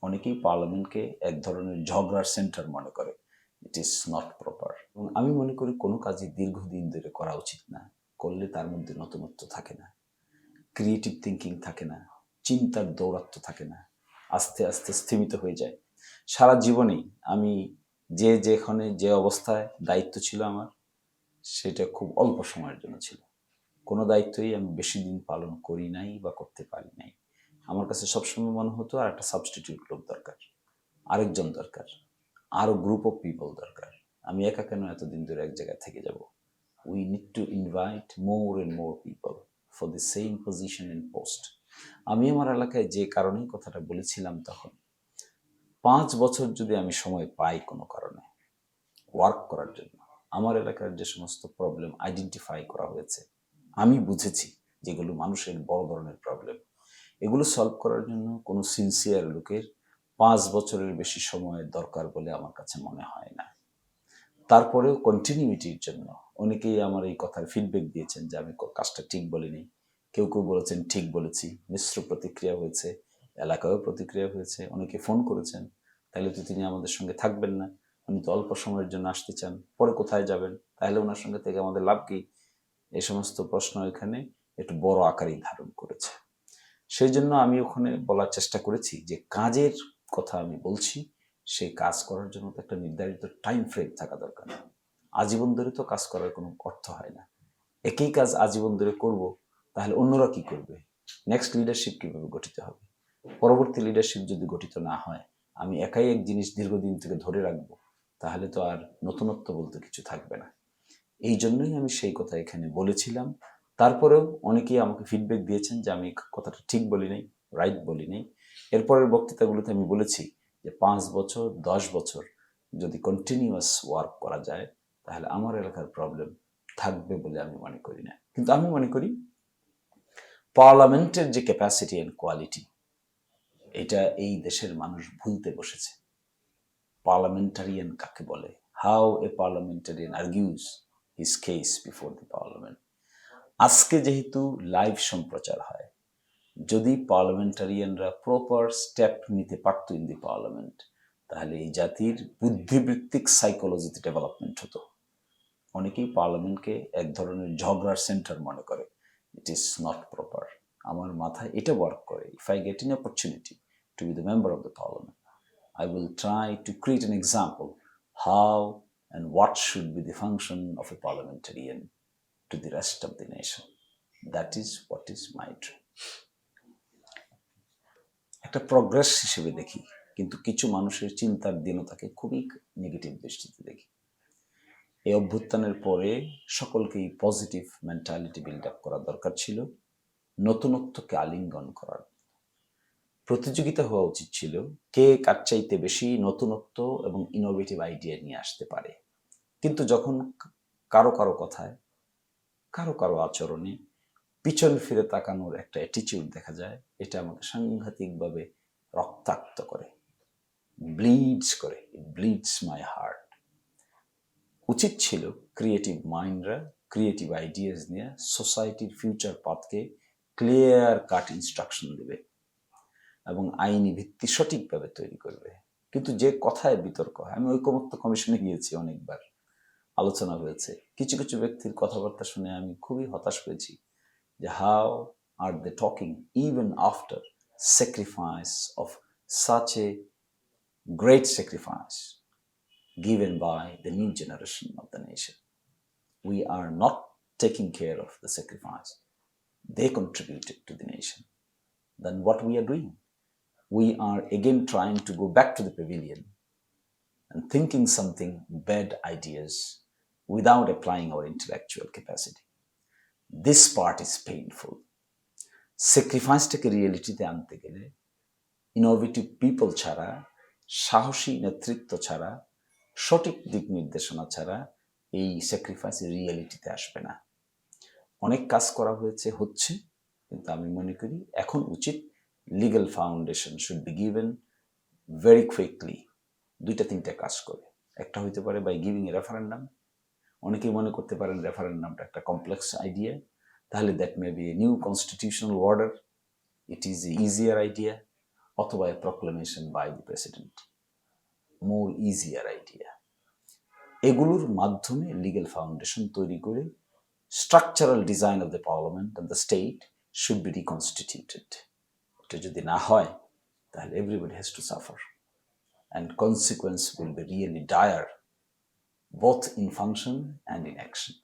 অনেকেই পার্লামেন্টকে এক ধরনের ঝগড়ার সেন্টার মনে করে। It is not proper. এবং আমি মনে করি কোনো কাজই দীর্ঘদিন ধরে করা উচিত না। করলে তার মধ্যে নতুনত্ব থাকে না, ক্রিয়েটিভ থিঙ্কিং থাকে না, চিন্তার দৌরাত্ম্য থাকে না, আস্তে আস্তে স্থিমিত হয়ে যায়। সারা জীবনেই আমি যেখানে যে অবস্থায় দায়িত্ব ছিল আমার, সেটা খুব অল্প সময়ের জন্য ছিল। কোনো দায়িত্বই আমি বেশি দিন পালন করি নাই বা করতে পারি নাই। আমার কাছে সবসময় মনে হতো আর একটা সাবস্টিটিউট লোক দরকার, আরেকজন দরকার, আরো গ্রুপ অফ পিপল দরকার। আমি একা কেন এতদিন ধরে এক জায়গায় থেকে যাব? We need to invite more and more people for the same position and post. আমি আমার এলাকায় যে কারণেই কথাটা বলেছিলাম তখন, 5 বছর যদি আমি সময় পাই কোনো কারণে ওয়ার্ক করার জন্য, আমার এলাকার যে সমস্ত প্রবলেম আইডেন্টিফাই করা হয়েছে, আমি বুঝেছি যেগুলো মানুষের বড় ধরনের প্রবলেম, এগুলো সলভ করার জন্য কোনো সিনসিয়ার লোকের 5 বছরের বেশি সময়ের দরকার বলে আমার কাছে মনে হয় না। তারপরেও কন্টিনিউইটির জন্য অনেকেই আমার এই কথার ফিডব্যাক দিয়েছেন যে আমি কাজটা ঠিক বলিনি। কেউ কেউ বলেছেন ঠিক বলেছি, মিশ্র প্রতিক্রিয়া হয়েছে, এলাকায়ও প্রতিক্রিয়া হয়েছে, অনেকে ফোন করেছেন, তাহলে তো তিনি আমাদের সঙ্গে থাকবেন না, উনি তো অল্প সময়ের জন্য আসতে চান, পরে কোথায় যাবেন, তাহলে ওনার সঙ্গে থেকে আমাদের লাভ কি? এই সমস্ত প্রশ্ন এখানে একটু বড় আকারই ধারণ করেছে। সেই জন্য আমি ওখানে বলার চেষ্টা করেছি যে কাজের কথা আমি বলছি, সেই কাজ করার জন্য তো একটা নির্ধারিত টাইম ফ্রেম থাকা দরকার। আজীবন ধরে তো কাজ করার কোনো অর্থ হয় না। একই কাজ আজীবন ধরে করব, তাহলে অন্যরা কি করবে? নেক্সট লিডারশিপ কিভাবে গঠিত হবে? পরবর্তী লিডারশিপ যদি গঠিত না হয়, আমি একাই এক জিনিস দীর্ঘদিন থেকে ধরে রাখবো, তাহলে তো আর নতুনত্ব বলতে কিছু থাকবে না। এই জন্যই আমি সেই কথা এখানে বলেছিলাম। তারপরেও অনেকেই আমাকে ফিডব্যাক দিয়েছেন যে আমি কথাটা ঠিক বলি নাই, রাইট বলি নাই। এরপরের বক্তৃতাগুলোতে আমি বলেছি যে 5 বছর 10 বছর যদি কন্টিনিউয়াস ওয়ার্ক করা যায়, তাহলে আমার এলাকার প্রবলেম থাকবে বলে আমি মনে করি না। কিন্তু আমি মনে করি পার্লামেন্টের যে ক্যাপাসিটি অ্যান্ড কোয়ালিটি, এটা এই দেশের মানুষ ভুলতে বসেছে। পার্লামেন্টারিয়ান কাকে বলে? How a parliamentarian argues his case before the parliament. আজকে যেহেতু লাইভ সম্প্রচার হয়, যদি পার্লামেন্টারিয়ানরা প্রপার স্টেপ নিতে পারত ইন দি পার্লামেন্ট, তাহলে এই জাতির বুদ্ধিবৃত্তিক সাইকোলজিতে ডেভেলপমেন্ট হতো। অনেকেই পার্লামেন্টকে এক ধরনের ঝগড়ার সেন্টার মনে করে। It is not proper. আমার মাথায় এটা ওয়ার্ক করে। If I get N opportunity to B the member of the parliament, I will try to create an example how and what should be the function of a parliamentarian to the rest of the nation. That is what is my dream. একটা progress হিসেবে দেখি, কিন্তু কিছু মানুষের চিন্তার দীনতাকে খুবই negative দৃষ্টিতে দেখি। এই অভ্যুত্থানের পরে সকলকেই পজিটিভ মেন্টালিটি বিল্ড আপ করা দরকার ছিল, নতুনত্বকে আলিঙ্গন করার। প্রতিযোগিতা হওয়া উচিত ছিল কে কার চাইতে বেশি নতুনত্ব এবং ইনোভেটিভ আইডিয়া নিয়ে আসতে পারে। কিন্তু যখন কারো কারো কথায়, কারো কারো আচরণে পিছন ফিরে তাকানোর একটা অ্যাটিটিউড দেখা যায়, এটা আমাকে সাংঘাতিকভাবে রক্তাক্ত করে, ব্লিডস করে, ইট ব্লিডস মাই হার্ট। উচিত ছিল ক্রিয়েটিভ মাইন্ডরা ক্রিয়েটিভ আইডিয়াস নিয়ে সোসাইটির ফিউচার পাথকে ক্লিয়ার কাট ইনস্ট্রাকশন দেবে এবং আইনি ভিত্তি সঠিকভাবে তৈরি করবে। কিন্তু যে কথায় বিতর্ক হয়, আমি ঐকমত্য কমিশনে গিয়েছি, অনেকবার আলোচনা হয়েছে, কিছু কিছু ব্যক্তির কথাবার্তা শুনে আমি খুবই হতাশ হয়েছি যে how are they talking even after sacrifice of such a great sacrifice given by the new generation of the nation. We are not taking care of the sacrifice they contributed to the nation. Then what we are doing? We are again trying to go back to the pavilion and thinking something bad ideas without applying our intellectual capacity. This part is painful. স্যাক্রিফাইসটাকে রিয়েলিটিতে আনতে গেলে innovative people ছাড়া, সাহসী নেতৃত্ব ছাড়া, সঠিক দিক নির্দেশনা ছাড়া এই স্যাক্রিফাইস রিয়েলিটিতে আসবে না। অনেক কাজ করা হয়েছে, হচ্ছে, কিন্তু আমি মনে করি এখন উচিত legal foundation should be given very quickly. 2-3টা কাজ করে। একটা হইতে পারে বাই গিভিং এ রেফারেন্ডাম। অনেকেই মনে করতে পারেন রেফারেন্ডামটা একটা কমপ্লেক্স আইডিয়া, তাহলে that may B a new constitutional order, it is a easier idea. অথবা a proclamation by the president. More easier idea. এগুলোর মাধ্যমে লিগ্যাল ফাউন্ডেশন তৈরি করে structural design of the parliament and the state should be reconstituted. এটা যদি না হয় তাহলে everybody has to suffer and consequence will be really dire both in function and in action.